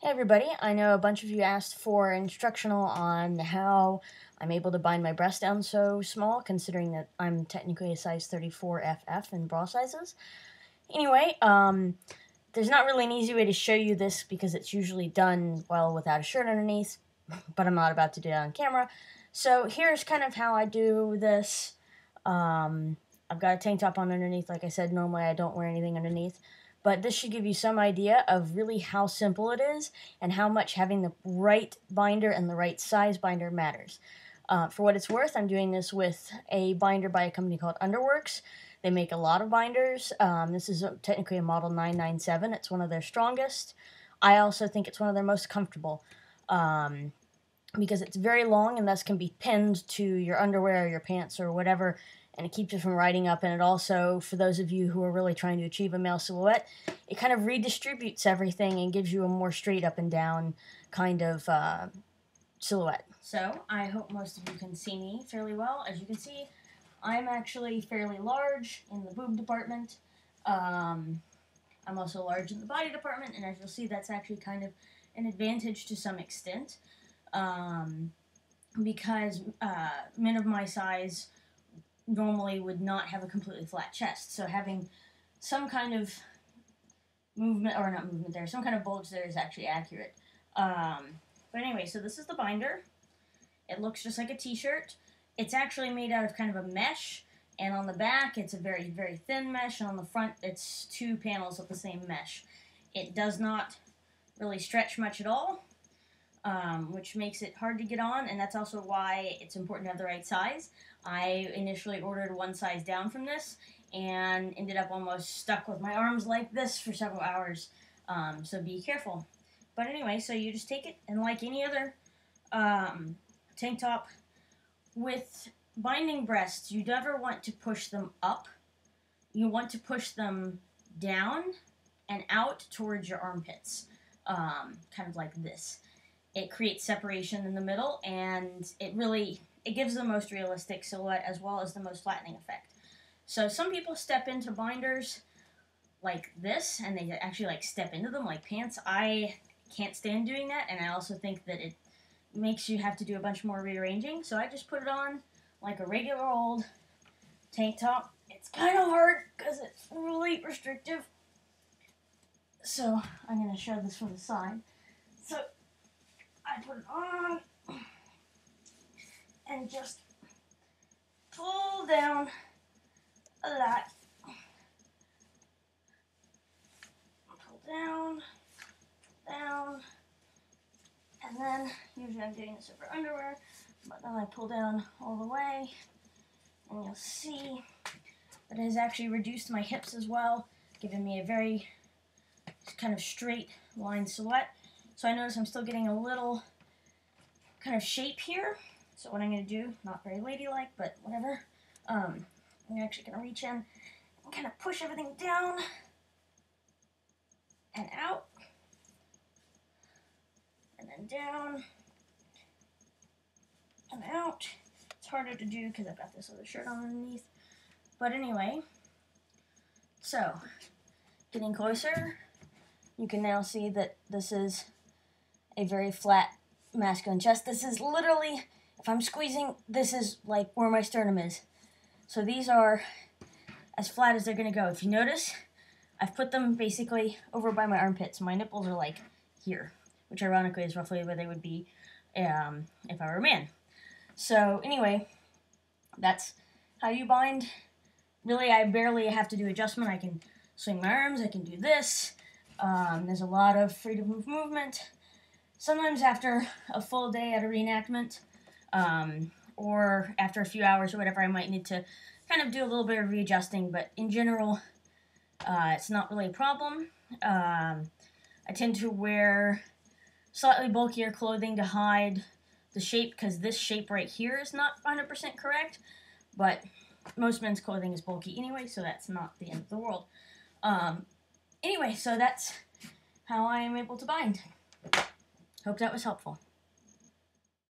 Hey everybody, I know a bunch of you asked for instructional on how I'm able to bind my breast down so small, considering that I'm technically a size 34FF in bra sizes. Anyway, there's not really an easy way to show you this because it's usually done, well, without a shirt underneath, but I'm not about to do that on camera. So here's kind of how I do this. I've got a tank top on underneath. Like I said, normally I don't wear anything underneath. But this should give you some idea of really how simple it is and how much having the right binder and the right size binder matters. For what it's worth, I'm doing this with a binder by a company called Underworks. They make a lot of binders. This is technically a model 997. It's one of their strongest. I also think it's one of their most comfortable because it's very long and thus can be pinned to your underwear or your pants or whatever, and it keeps it from riding up. And it also, for those of you who are really trying to achieve a male silhouette, it kind of redistributes everything and gives you a more straight up and down kind of silhouette. So I hope most of you can see me fairly well. As you can see, I'm actually fairly large in the boob department. I'm also large in the body department, and as you'll see, that's actually kind of an advantage to some extent, because men of my size normally would not have a completely flat chest. So having some kind of movement, or not movement there, some kind of bulge there is actually accurate. But anyway, so this is the binder. It looks just like a t-shirt. It's actually made out of kind of a mesh, and on the back it's a very, very thin mesh, and on the front it's two panels of the same mesh. It does not really stretch much at all, which makes it hard to get on, and that's also why it's important to have the right size. I initially ordered one size down from this, and ended up almost stuck with my arms like this for several hours, so be careful. But anyway, so you just take it, and like any other tank top, with binding breasts, you never want to push them up. You want to push them down and out towards your armpits, kind of like this. It creates separation in the middle, and it gives the most realistic silhouette as well as the most flattening effect. So some people step into binders like this, and they actually like step into them like pants. I can't stand doing that, and I also think that it makes you have to do a bunch more rearranging. So I just put it on like a regular old tank top. It's kind of hard because it's really restrictive. So I'm going to show this from the side. So I put it on and just pull down a lot. Pull down, down, and then usually I'm doing this over underwear, but then I pull down all the way, and you'll see that it has actually reduced my hips as well, giving me a very kind of straight line silhouette. So I notice I'm still getting a little kind of shape here. So what I'm going to do, not very ladylike, but whatever, I'm actually going to reach in and kind of push everything down and out, and then down and out. It's harder to do because I've got this other shirt on underneath. But anyway, so getting closer, you can now see that this is a very flat masculine chest. This is literally, if I'm squeezing, this is like where my sternum is. So these are as flat as they're going to go. If you notice, I've put them basically over by my armpits. My nipples are like here, which ironically is roughly where they would be if I were a man. So anyway, that's how you bind. Really, I barely have to do adjustment. I can swing my arms, I can do this. There's a lot of free to move movement. Sometimes after a full day at a reenactment, or after a few hours or whatever, I might need to kind of do a little bit of readjusting, but in general, it's not really a problem. I tend to wear slightly bulkier clothing to hide the shape, because this shape right here is not 100% correct, but most men's clothing is bulky anyway, so that's not the end of the world. Anyway, so that's how I am able to bind. Hope that was helpful.